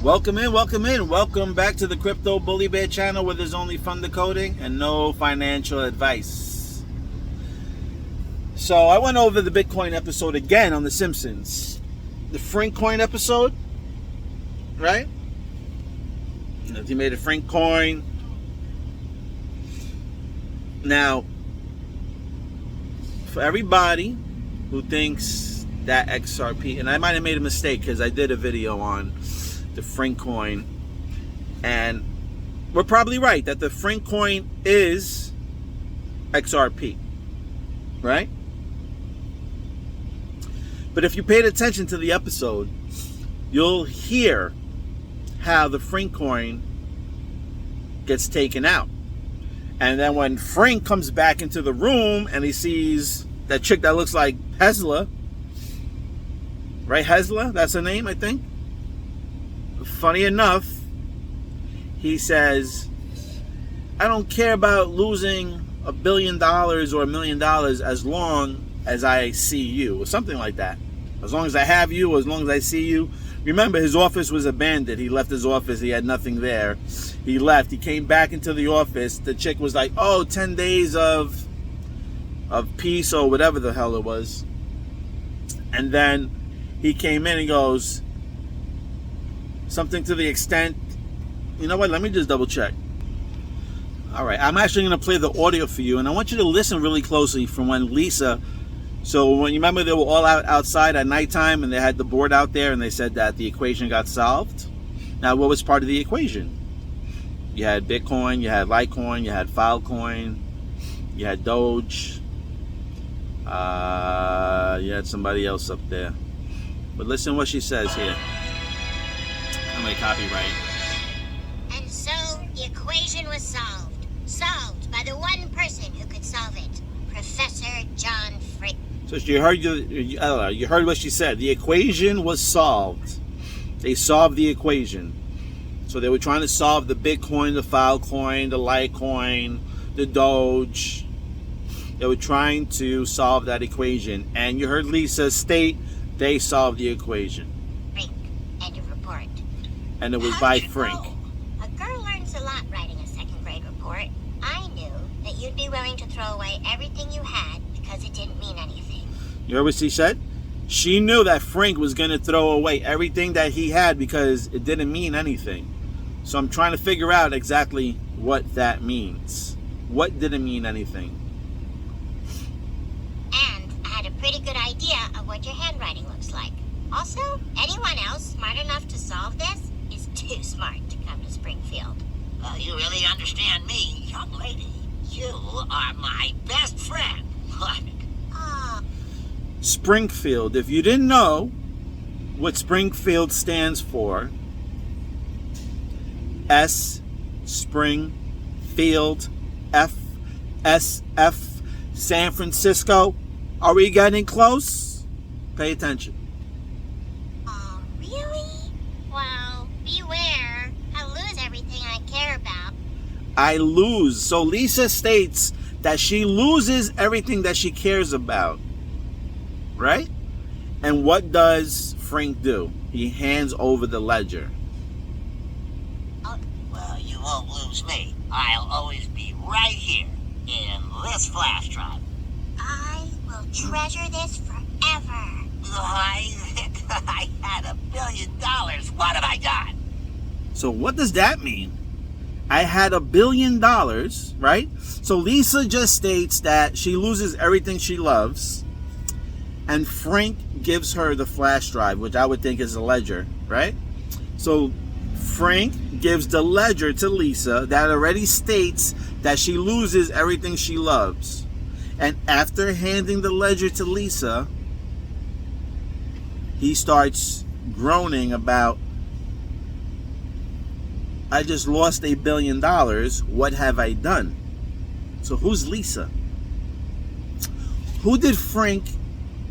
Welcome in. Welcome back to the Crypto Bully Bear channel, where there's only fun decoding and no financial advice. So I went over the Bitcoin episode again on the Simpsons. The Frink coin episode, right? He made a Frink coin. Now, for everybody who thinks that XRP, and I might have made a mistake because I did a video on the Frink coin, and we're probably right that the Frink coin is XRP, right? But if you paid attention to the episode, you'll hear how the Frink coin gets taken out. And then when Frink comes back into the room and he sees that chick that looks like Hesla, right? Hesla, that's her name, I think. Funny enough, he says, I don't care about losing $1 billion or $1 million as long as I see you, or something like that. As long as I have you, or as long as I see you. Remember, his office was abandoned. He left his office. He had nothing there. He left. He came back into the office. The chick was like, 10 days of peace or whatever the hell it was. And then he came in and goes, something to the extent, you know what, let me just double check. All right, I'm actually going to play the audio for you, and I want you to listen really closely from when Lisa, so when you remember they were all outside at nighttime and they had the board out there and they said that the equation got solved. Now, what was part of the equation? You had Bitcoin, you had Litecoin, you had Filecoin, you had Doge, you had somebody else up there. But listen what she says here. My copyright. And so the equation was solved by the one person who could solve it, Professor John Frink. So you heard what she said. The equation was solved. They solved the equation. So they were trying to solve the Bitcoin, the Filecoin, the Litecoin, the Doge. They were trying to solve that equation, and you heard Lisa state they solved the equation. And it was by Frink. A girl learns a lot writing a second grade report. I knew that you'd be willing to throw away everything you had because it didn't mean anything. You heard what she said? She knew that Frink was going to throw away everything that he had because it didn't mean anything. So I'm trying to figure out exactly what that means. What didn't mean anything? And I had a pretty good idea of what your handwriting looks like. Also, anyone else smart enough to solve this is too smart to come to Springfield. Well, you really understand me, young lady. You are my best friend. Springfield. If you didn't know what Springfield stands for, S, Springfield, F, S, F, San Francisco. Are we getting close? Pay attention. I lose. So Lisa states that she loses everything that she cares about. Right? And what does Frink do? He hands over the ledger. Well, you won't lose me. I'll always be right here in this flash drive. I will treasure this forever. I had $1 billion. What have I done? So what does that mean? I had $1 billion, right? So Lisa just states that she loses everything she loves, and Frink gives her the flash drive, which I would think is a ledger, right? So Frink gives the ledger to Lisa that already states that she loses everything she loves. And after handing the ledger to Lisa, he starts groaning about, I just lost $1 billion. What have I done? So who's Lisa? Who did Frink?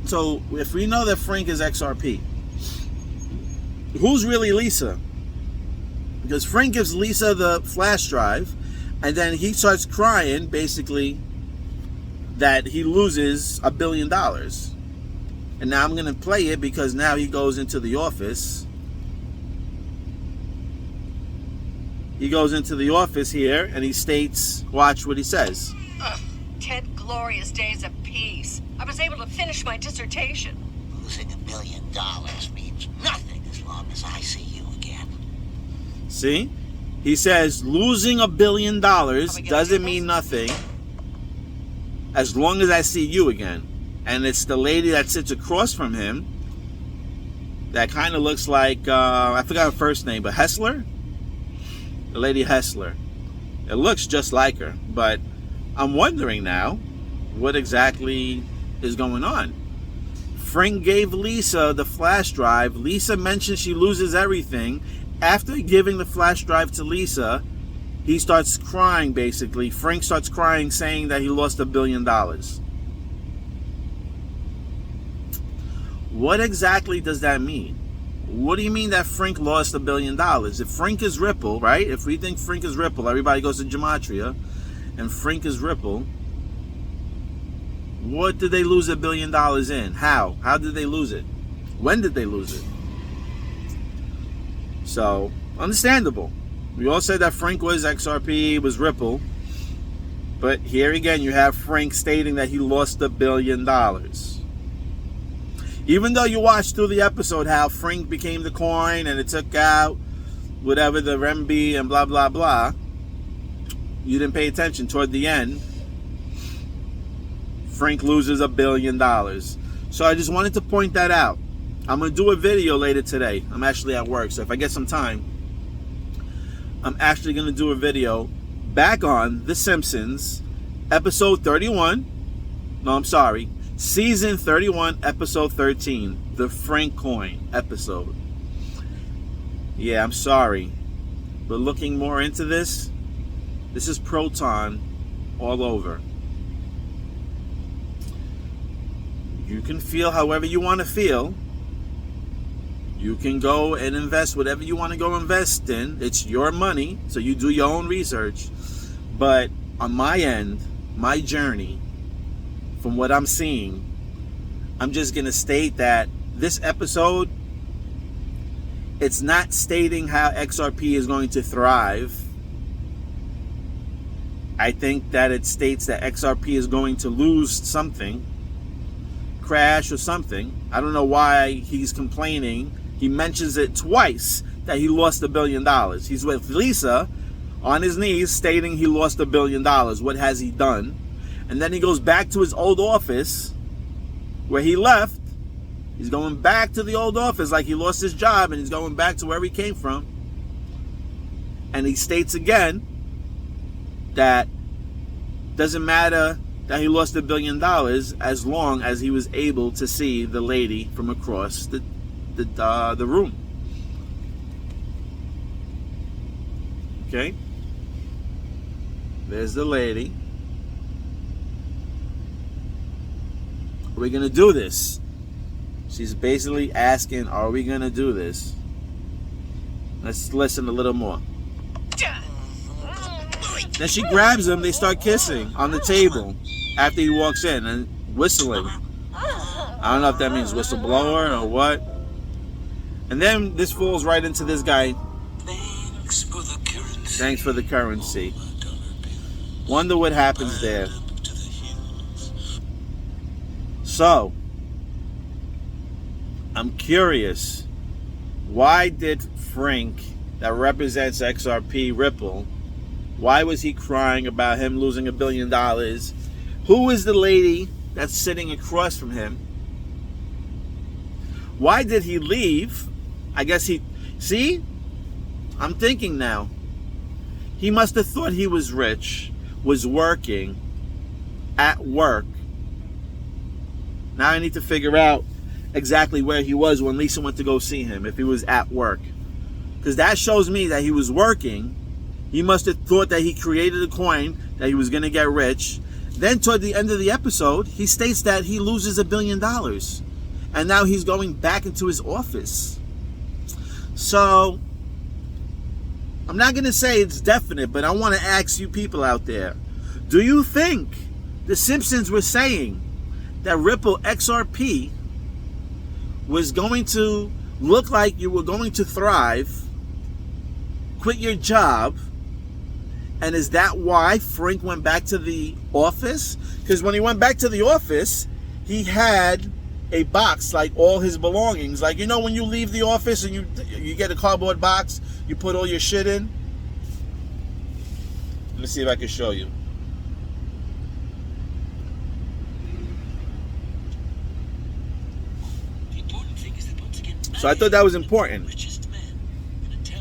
So if we know that Frink is XRP, who's really Lisa? Because Frink gives Lisa the flash drive, and then he starts crying, basically, that he loses $1 billion. And now I'm going to play it because now he goes into the office he goes into the office here and he states, watch what he says. 10 glorious days of peace. I was able to finish my dissertation. Losing $1 billion means nothing as long as I see you again. See? He says losing $1 billion doesn't mean nothing as long as I see you again. And it's the lady that sits across from him that kind of looks like, I forgot her first name, but Hessler? The lady Hessler. It looks just like her, but I'm wondering now what exactly is going on. Frink gave Lisa the flash drive. Lisa mentions she loses everything. After giving the flash drive to Lisa, he starts crying, basically. Frink starts crying, saying that he lost $1 billion. What exactly does that mean? What do you mean that Frink lost $1 billion? If Frink is Ripple, right? If we think Frink is Ripple, everybody goes to Gematria, and Frink is Ripple, what did they lose $1 billion in? How? How did they lose it? When did they lose it? So, understandable. We all said that Frink was XRP, was Ripple. But here again, you have Frink stating that he lost $1 billion. Even though you watched through the episode how Frink became the coin and it took out whatever the RMB and blah, blah, blah, you didn't pay attention. Toward the end, Frink loses $1 billion. So I just wanted to point that out. I'm going to do a video later today. I'm actually at work, so if I get some time, I'm actually going to do a video back on The Simpsons, episode 31. No, I'm sorry. Season 31, episode 13. The Frink coin episode. Yeah, I'm sorry. But looking more into this is Proton all over. You can feel however you want to feel. You can go and invest whatever you want to go invest in. It's your money, so you do your own research. But on my end, my journey, from what I'm seeing, I'm just going to state that this episode, it's not stating how XRP is going to thrive. I think that it states that XRP is going to lose something, crash or something. I don't know why he's complaining. He mentions it twice that he lost $1 billion. He's with Lisa on his knees stating he lost $1 billion. What has he done? And then he goes back to his old office where he left. He's going back to the old office like he lost his job, and he's going back to where he came from. And he states again that doesn't matter that he lost $1 billion as long as he was able to see the lady from across the room. Okay? There's the lady. Are we going to do this? She's basically asking, are we going to do this? Let's listen a little more. Then she grabs him. They start kissing on the table after he walks in and whistling. I don't know if that means whistleblower or what. And then this falls right into this guy. Thanks for the currency. Wonder what happens there. So, I'm curious. Why did Frink, that represents XRP Ripple, why was he crying about him losing $1 billion? Who is the lady that's sitting across from him? Why did he leave? I guess see? I'm thinking now. He must have thought he was rich, was working, at work. Now I need to figure out exactly where he was when Lisa went to go see him, if he was at work. Because that shows me that he was working. He must have thought that he created a coin, that he was going to get rich. Then toward the end of the episode, he states that he loses $1 billion. And now he's going back into his office. So, I'm not going to say it's definite, but I want to ask you people out there. Do you think the Simpsons were saying that Ripple XRP was going to look like you were going to thrive, quit your job, And is that why Frink went back to the office? Because when he went back to the office, he had a box, like all his belongings. Like, you know, when you leave the office and you get a cardboard box, you put all your shit in. Let me see if I can show you. So I thought that was important.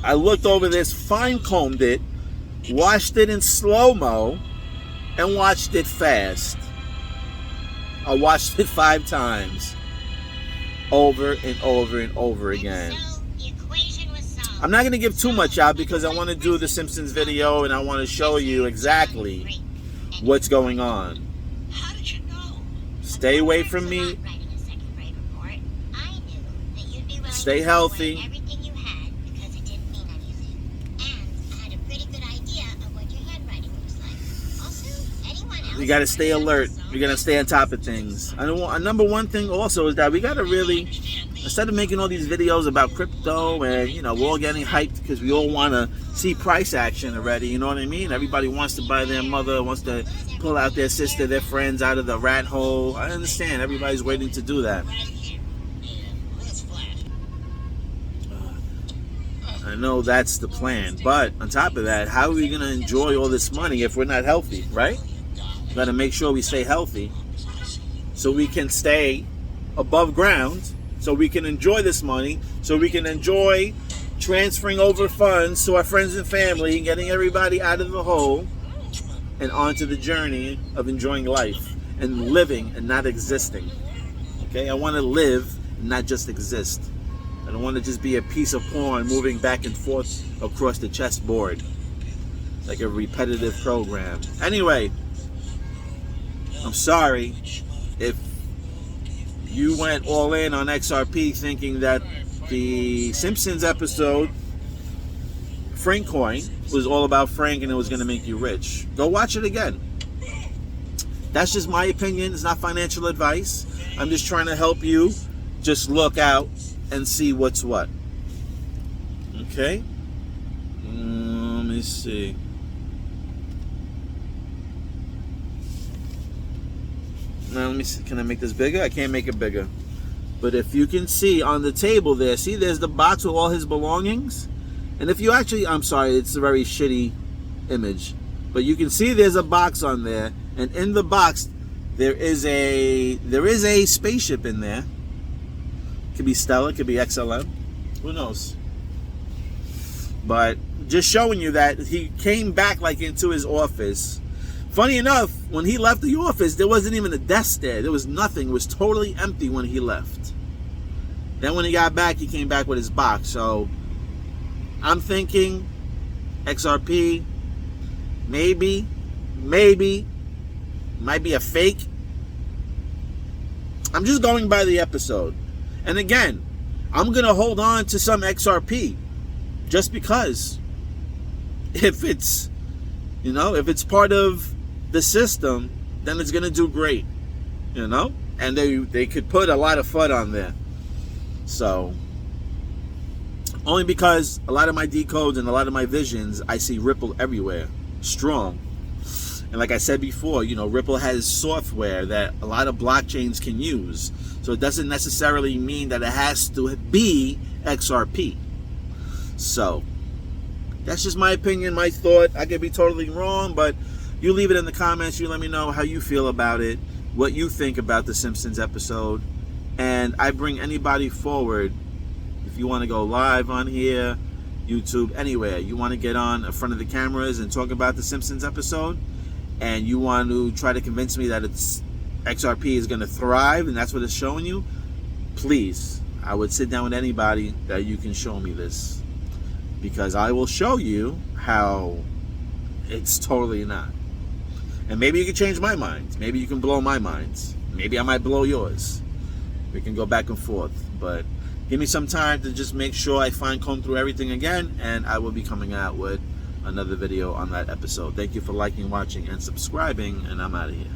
I looked over this, fine-combed it, watched it in slow-mo, and watched it fast. I watched it 5 times. Over and over and over again. So the equation was solved. I'm not going to give too much out because I want to do the Simpsons video and I want to show you exactly what's going on. How did you know? Stay away from me. Writing a second grade report, I knew that you'd be willing Stay to healthy. throw away everything you had because it didn't mean anything. And I had a pretty good idea of what your handwriting looks like. Also, anyone else? You got to stay alert. You got to stay on top of things. Number one thing also is that we got to really, instead of making all these videos about crypto and, you know, we're all getting hyped because we all want to see price action already, you know what I mean? Everybody wants to buy their mother, wants to pull out their sister, their friends out of the rat hole. I understand. Everybody's waiting to do that. Right here. In this flash. I know that's the plan. But on top of that, how are we going to enjoy all this money if we're not healthy, right? We got to make sure we stay healthy so we can stay above ground, so we can enjoy this money, so we can enjoy transferring over funds to our friends and family, getting everybody out of the hole and onto the journey of enjoying life and living and not existing. Okay, I want to live and not just exist. I don't want to just be a piece of porn moving back and forth across the chessboard like a repetitive program. Anyway, I'm sorry if you went all in on XRP thinking that the Simpsons episode, Frink Coin, was all about Frank and it was going to make you rich. Go watch it again. That's just my opinion. It's not financial advice. I'm just trying to help you just look out and see what's what. Okay? Let me see. Now let me see. Can I make this bigger? I can't make it bigger. But if you can see on the table there, see there's the box with all his belongings. And if you actually, I'm sorry, it's a very shitty image. But you can see there's a box on there. And in the box, there is a spaceship in there. Could be Stella, could be XLM. Who knows? But just showing you that he came back like into his office. Funny enough, when he left the office, there wasn't even a desk there. There was nothing. It was totally empty when he left. Then when he got back, he came back with his box. So I'm thinking XRP, maybe, might be a fake. I'm just going by the episode. And again, I'm going to hold on to some XRP just because if it's, you know, if it's part of the system, then it's going to do great, you know, and they could put a lot of FUD on there. So only because a lot of my decodes and a lot of my visions, I see Ripple everywhere, strong. And like I said before, you know, Ripple has software that a lot of blockchains can use. So it doesn't necessarily mean that it has to be XRP. So that's just my opinion, my thought. I could be totally wrong, but you leave it in the comments. You let me know how you feel about it, what you think about the Simpsons episode. And I bring anybody forward. If you want to go live on here, YouTube, anywhere, you want to get on in front of the cameras and talk about the Simpsons episode, and you want to try to convince me that it's XRP is going to thrive and that's what it's showing you, please, I would sit down with anybody that you can show me this, because I will show you how it's totally not. And maybe you can change my mind. Maybe you can blow my mind. Maybe I might blow yours. We can go back and forth. But give me some time to just make sure I comb through everything again, and I will be coming out with another video on that episode. Thank you for liking, watching, and subscribing, and I'm out of here.